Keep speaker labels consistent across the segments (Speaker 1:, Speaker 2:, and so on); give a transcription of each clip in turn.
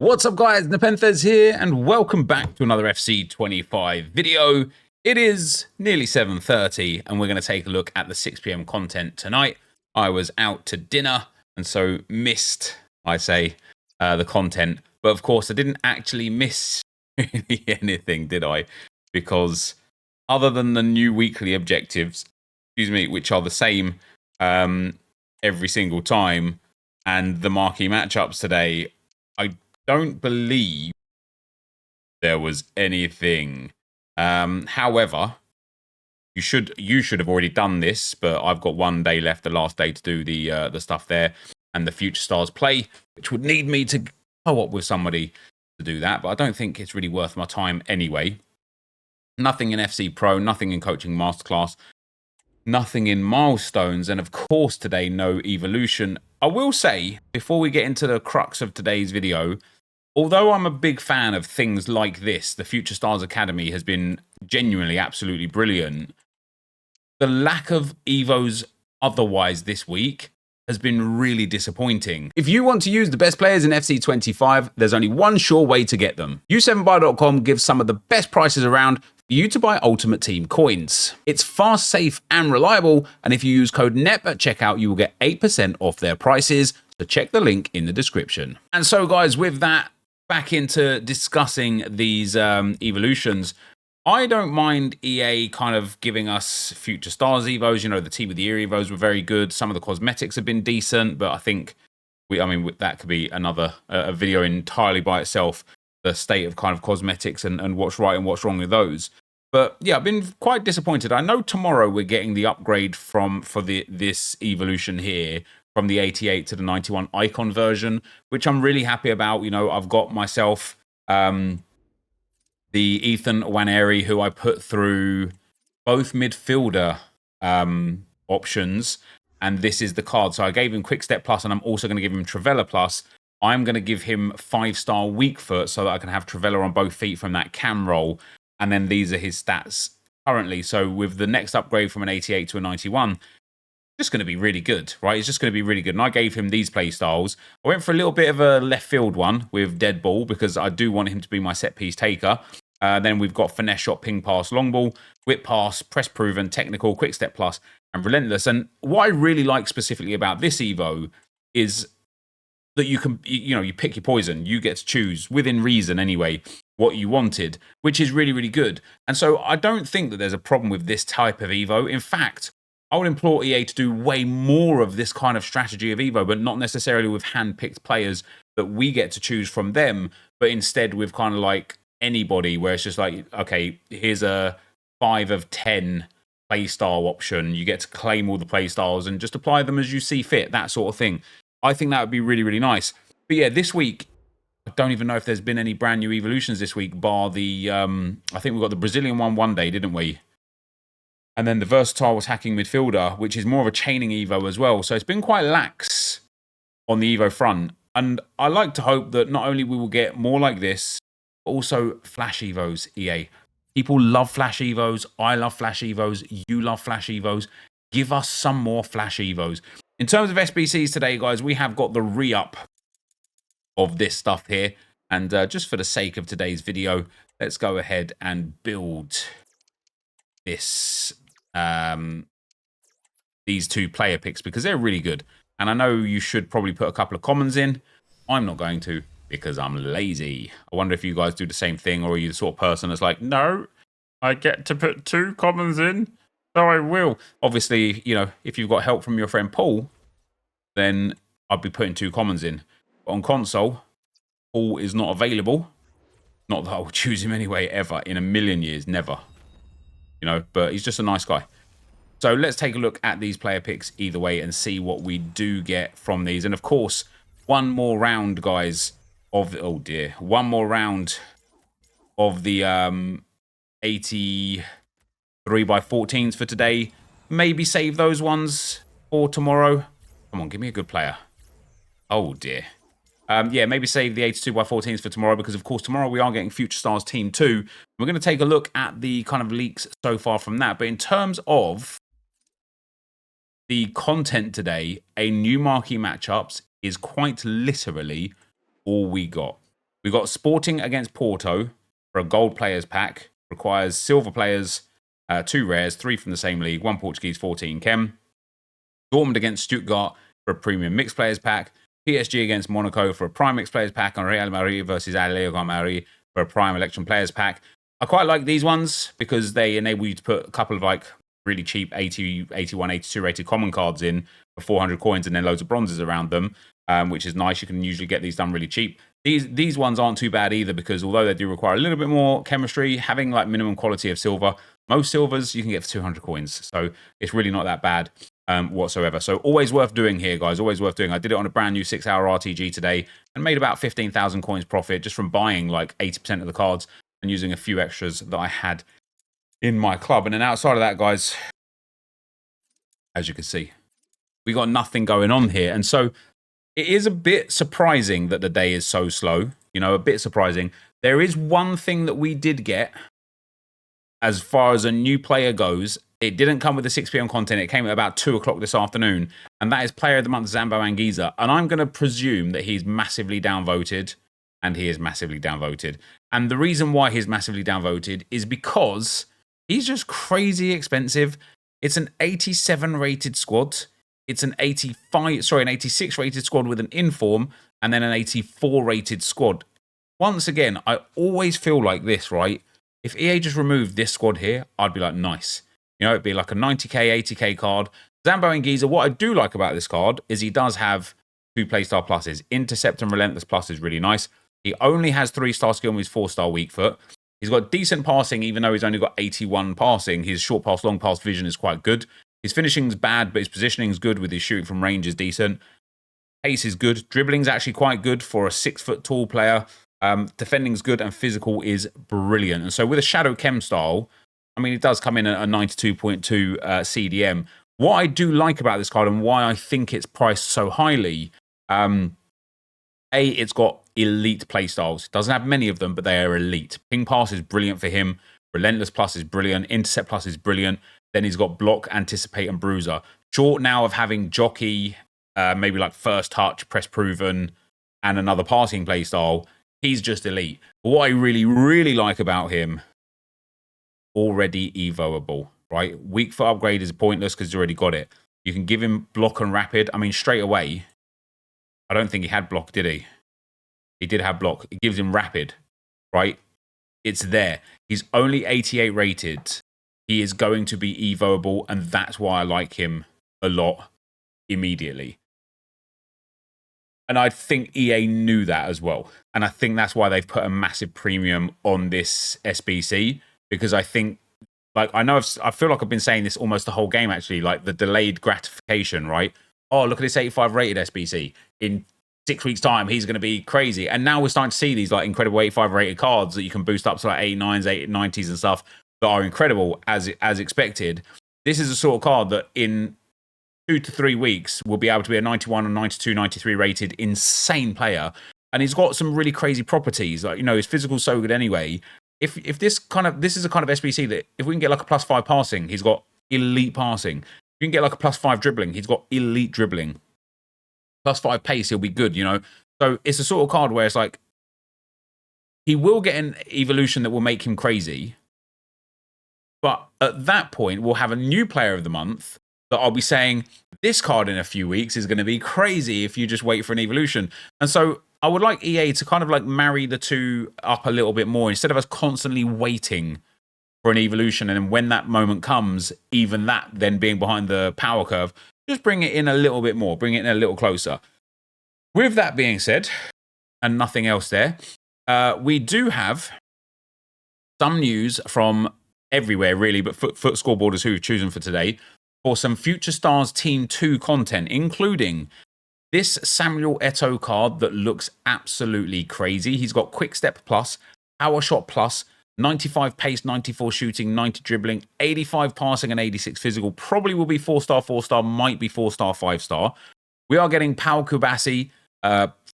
Speaker 1: What's up guys, NepentheZ here and welcome back to another FC25 video. It is nearly 7:30 and we're going to take a look at the 6 PM content tonight. I was out to dinner and so missed, the content. But of course I didn't actually miss really anything, did I? Because other than the new weekly objectives, which are the same every single time, and the marquee matchups today, I don't believe there was anything. However, you should have already done this, but I've got one day left, the last day to do the stuff there and the Future Stars play, which would need me to co-op with somebody to do that. But I don't think it's really worth my time anyway. Nothing in FC Pro, nothing in Coaching Masterclass, nothing in Milestones, and of course today no Evolution. I will say, before we get into the crux of today's video, although I'm a big fan of things like this, the Future Stars Academy has been genuinely absolutely brilliant. The lack of Evos otherwise this week has been really disappointing. If you want to use the best players in FC25, there's only one sure way to get them. U7buy.com gives some of the best prices around for you to buy Ultimate Team coins. It's fast, safe, and reliable, and if you use code NEP at checkout, you will get 8% off their prices, so check the link in the description. And so guys, with that, back into discussing these evolutions. I don't mind EA kind of giving us Future Stars Evos. You know, the Team of the Year Evos were very good. Some of the cosmetics have been decent, but I think, that could be another a video entirely by itself, the state of kind of cosmetics and what's right and what's wrong with those. But yeah, I've been quite disappointed. I know tomorrow we're getting the upgrade for this evolution here, from the 88 to the 91 icon version, which I'm really happy about. You know, I've got myself the Ethan Waneri, who I put through both midfielder options, and this is the card. So I gave him Quick Step Plus, and I'm also going to give him Travella Plus. I'm going to give him 5-star weak foot so that I can have Travella on both feet from that cam roll, and then these are his stats currently. So with the next upgrade from an 88 to a 91, just going to be really good, right? It's just going to be really good. And I gave him these play styles. I went for a little bit of a left field one with Dead Ball because I do want him to be my set piece taker. Then we've got Finesse Shot, Ping Pass, Long Ball, Whip Pass, Press Proven, Technical, Quick Step Plus, and Relentless. And what I really like specifically about this Evo is that you can, you pick your poison. You get to choose, within reason anyway, what you wanted, which is really, really good. And so I don't think that there's a problem with this type of Evo. In fact, I would implore EA to do way more of this kind of strategy of Evo, but not necessarily with hand-picked players that we get to choose from them, but instead with kind of like anybody, where it's just like, okay, here's a 5 of 10 playstyle option. You get to claim all the playstyles and just apply them as you see fit, that sort of thing. I think that would be really, really nice. But yeah, this week, I don't even know if there's been any brand new evolutions this week, bar the, I think we got the Brazilian one day, didn't we? And then the Versatile was Hacking Midfielder, which is more of a chaining Evo as well. So it's been quite lax on the Evo front. And I like to hope that not only we will get more like this, but also Flash Evos, EA. People love Flash Evos. I love Flash Evos. You love Flash Evos. Give us some more Flash Evos. In terms of SBCs today, guys, we have got the re-up of this stuff here. And just for the sake of today's video, let's go ahead and build this... these two player picks because they're really good. And I know you should probably put a couple of commons in. I'm not going to because I'm lazy. I wonder if you guys do the same thing, or are you the sort of person that's like, no, I get to put 2 commons in, so I will. Obviously, if you've got help from your friend Paul, then I'd be putting 2 commons in. But on console, Paul is not available. Not that I would choose him anyway, ever, in a million years, never. But he's just a nice guy. So let's take a look at these player picks either way and see what we do get from these. And of course, one more round, guys, of the, oh dear, one more round of the 83x14s for today. Maybe save those ones for tomorrow. Come on, give me a good player. Oh dear. Yeah, maybe save the 82x14s for tomorrow, because of course tomorrow we are getting Future Stars Team 2. We're going to take a look at the kind of leaks so far from that. But in terms of the content today, a new marquee matchups is quite literally all we got. We got Sporting against Porto for a gold players pack. Requires silver players, 2 rares, 3 from the same league, 1 Portuguese, 14 Chem. Dortmund against Stuttgart for a premium mixed players pack. PSG against Monaco for a prime mixed players pack. And Real Madrid versus Atletico Madrid for a prime election players pack. I quite like these ones because they enable you to put a couple of like really cheap 80, 81, 82 rated common cards in for 400 coins and then loads of bronzes around them, which is nice. You can usually get these done really cheap. These ones aren't too bad either because although they do require a little bit more chemistry, having like minimum quality of silver, most silvers you can get for 200 coins. So it's really not that bad whatsoever. So always worth doing here, guys. Always worth doing. I did it on a brand new 6-hour RTG today and made about 15,000 coins profit just from buying like 80% of the cards and using a few extras that I had in my club. And then outside of that, guys, as you can see, we got nothing going on here. And so it is a bit surprising that the day is so slow, you know, a bit surprising. There is one thing that we did get as far as a new player goes. It didn't come with the 6 p.m. content. It came at about 2 o'clock this afternoon. And that is Player of the Month, Zambo Anguissa. And I'm going to presume that he's massively downvoted. And he is massively downvoted. And the reason why he's massively downvoted is because he's just crazy expensive. It's an 87 rated squad. It's an 86 rated squad with an inform and then an 84 rated squad. Once again, I always feel like this, right? If EA just removed this squad here, I'd be like, nice. You know, it'd be like a 90k, 80k card. Zambo Anguissa, what I do like about this card is he does have 2 playstyle pluses. Intercept and Relentless Plus is really nice. He only has 3-star skill and he's 4-star weak foot. He's got decent passing, even though he's only got 81 passing. His short pass, long pass vision is quite good. His finishing's bad, but his positioning's good with his shooting from range is decent. Pace is good. Dribbling's actually quite good for a 6-foot tall player. Defending's good and physical is brilliant. And so with a Shadow Chem style, I mean, it does come in at a 92.2 CDM. What I do like about this card and why I think it's priced so highly, it's got elite playstyles. It doesn't have many of them, but they are elite. Ping Pass is brilliant for him. Relentless Plus is brilliant. Intercept Plus is brilliant. Then he's got Block, Anticipate, and Bruiser. Short now of having Jockey, maybe like First Touch, Press Proven, and another passing playstyle. He's just elite. But what I really, really like about him, already evoable, right? Weak foot upgrade is pointless because he's already got it. You can give him Block and Rapid. I mean, straight away, I don't think he had Block, did he? He did have Block. It gives him Rapid, right? It's there. He's only 88 rated. He is going to be evoable, and that's why I like him a lot immediately. And I think EA knew that as well. And I think that's why they've put a massive premium on this SBC, because I think, like, I feel like I've been saying this almost the whole game, actually, like the delayed gratification, right? Oh, look at this 85 rated SBC. In 6 weeks' time, he's going to be crazy. And now we're starting to see these like incredible 85 rated cards that you can boost up to like 89s, 8090s and stuff that are incredible as expected. This is a sort of card that in 2 to 3 weeks will be able to be a 91 or 92, 93 rated insane player. And he's got some really crazy properties. Like, you know, his physical's so good anyway. If this is a kind of SBC that if we can get like a +5 passing, he's got elite passing. If you can get like a +5 dribbling, he's got elite dribbling. +5 pace, he'll be good, you know. So it's a sort of card where it's like he will get an evolution that will make him crazy. But at that point, we'll have a new player of the month that I'll be saying, this card in a few weeks is going to be crazy if you just wait for an evolution. And so I would like EA to kind of like marry the two up a little bit more instead of us constantly waiting for an evolution. And then when that moment comes, even that then being behind the power curve, just bring it in a little bit more, bring it in a little closer. With that being said, and nothing else there, we do have some news from everywhere, really, but foot scoreboarders who've chosen for today for some Future Stars Team 2 content, including this Samuel Eto'o card that looks absolutely crazy. He's got Quick Step Plus, Power Shot Plus, 95 pace, 94 shooting, 90 dribbling, 85 passing, and 86 physical. Probably will be 4-star, 4-star, might be 4-star, 5-star. We are getting Pau Kubasi,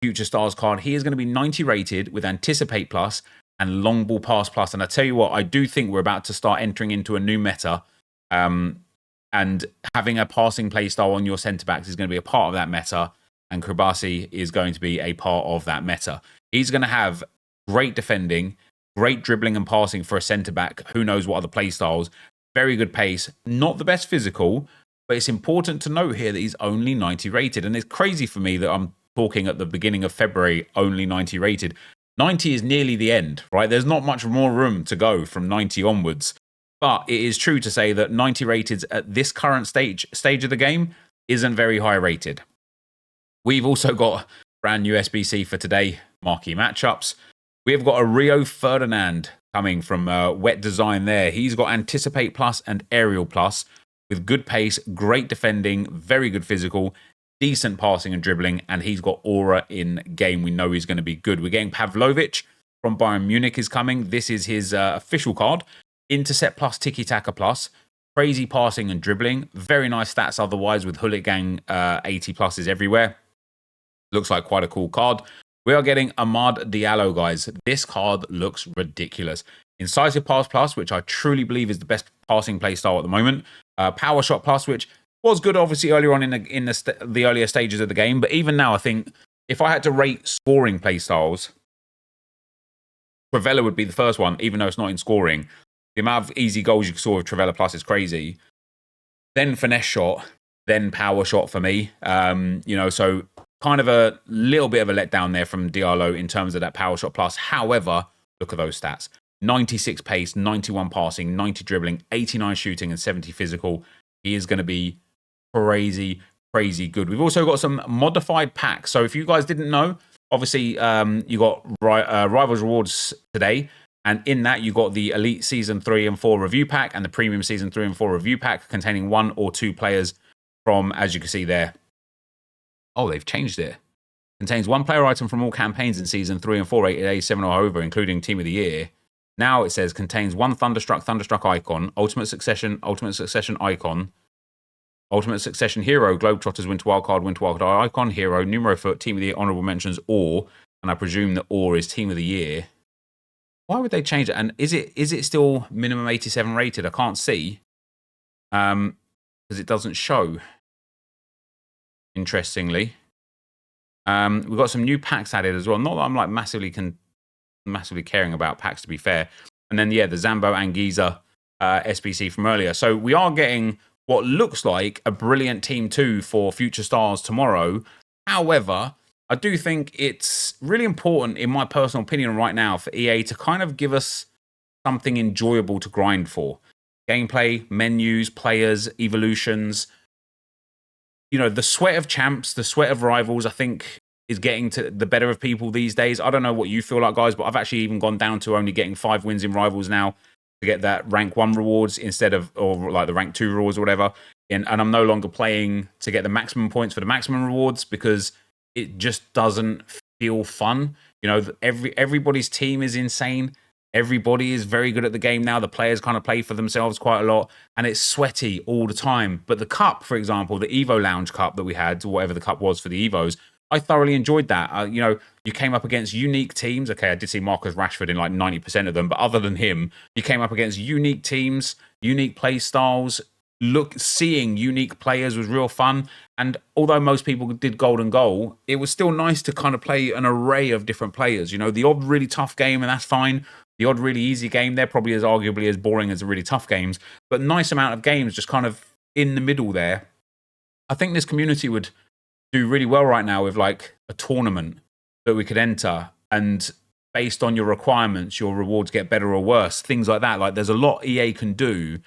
Speaker 1: Future Stars card. He is going to be 90 rated with Anticipate Plus and Long Ball Pass Plus. And I tell you what, I do think we're about to start entering into a new meta. And having a passing playstyle on your centre backs is going to be a part of that meta. And Kubasi is going to be a part of that meta. He's going to have great defending, great dribbling and passing for a centre-back. Who knows what other play styles. Very good pace. Not the best physical, but it's important to note here that he's only 90 rated. And it's crazy for me that I'm talking at the beginning of February, only 90 rated. 90 is nearly the end, right? There's not much more room to go from 90 onwards. But it is true to say that 90 rated at this current stage of the game isn't very high rated. We've also got brand new SBC for today, Marquee Matchups. We have got a Rio Ferdinand coming from Wet Design there. He's got Anticipate Plus and Aerial Plus with good pace, great defending, very good physical, decent passing and dribbling, and he's got Aura in game. We know he's going to be good. We're getting Pavlovic from Bayern Munich is coming. This is his official card. Intercept Plus, Tiki Taka Plus. Crazy passing and dribbling. Very nice stats otherwise with Hooligan 80 pluses everywhere. Looks like quite a cool card. We are getting Amad Diallo, guys. This card looks ridiculous. Incisive Pass Plus, which I truly believe is the best passing play style at the moment. Power Shot Plus, which was good obviously earlier on in the earlier stages of the game. But even now, I think if I had to rate scoring play styles, Trivela would be the first one, even though it's not in scoring. The amount of easy goals you can score with Trivela Plus is crazy. Then Finesse Shot, then Power Shot for me. So kind of a little bit of a letdown there from Diallo in terms of that Power Shot Plus. However, look at those stats. 96 pace, 91 passing, 90 dribbling, 89 shooting, and 70 physical. He is going to be crazy, crazy good. We've also got some modified packs. So if you guys didn't know, obviously you got Rivals Rewards today. And in that, you got the Elite Season 3 and 4 review pack and the Premium Season 3 and 4 review pack containing 1 or 2 players from, as you can see there. Oh, they've changed it. Contains 1 player item from all campaigns in Season 3 and 4, 8 days, 7 or over, including Team of the Year. Now it says contains 1 Thunderstruck icon, Ultimate Succession icon, Ultimate Succession hero, Globetrotters, Winter Wildcard icon, hero, Numero Foot, Team of the Year, honorable mentions, or, and I presume that or is Team of the Year. Why would they change it? And is it still minimum 87 rated? I can't see. Because it doesn't show. Interestingly. We've got some new packs added as well. Not that I'm like massively caring about packs, to be fair. And then, yeah, the Zambo Anguissa SBC from earlier. So we are getting what looks like a brilliant Team 2 for Future Stars tomorrow. However, I do think it's really important, in my personal opinion right now, for EA to kind of give us something enjoyable to grind for. Gameplay, menus, players, evolutions. You know, the sweat of champs, the sweat of rivals, I think, is getting to the better of people these days. I don't know what you feel like, guys, but I've actually even gone down to only getting 5 wins in rivals now to get that rank 1 rewards instead of, or like the rank 2 rewards or whatever. And I'm no longer playing to get the maximum points for the maximum rewards because it just doesn't feel fun. You know, everybody's team is insane. Everybody is very good at the game now. The players kind of play for themselves quite a lot, and it's sweaty all the time. But the cup, for example, the Evo Lounge Cup that we had, or whatever the cup was for the Evos, I thoroughly enjoyed that. You came up against unique teams. Okay, I did see Marcus Rashford in like 90% of them, but other than him, you came up against unique teams, unique play styles. Seeing unique players was real fun. And although most people did golden goal, it was still nice to kind of play an array of different players. You know, the odd really tough game, and that's fine. The odd really easy game, they're probably as arguably as boring as the really tough games. But nice amount of games just kind of in the middle there. I think this community would do really well right now with like a tournament that we could enter, and based on your requirements, your rewards get better or worse. Things like that. Like there's a lot EA can do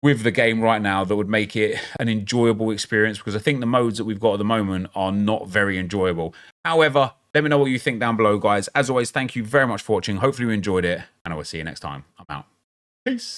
Speaker 1: with the game right now that would make it an enjoyable experience, because I think the modes that we've got at the moment are not very enjoyable. However, let me know what you think down below, guys. As always, thank you very much for watching. Hopefully you enjoyed it, and I will see you next time. I'm out. Peace.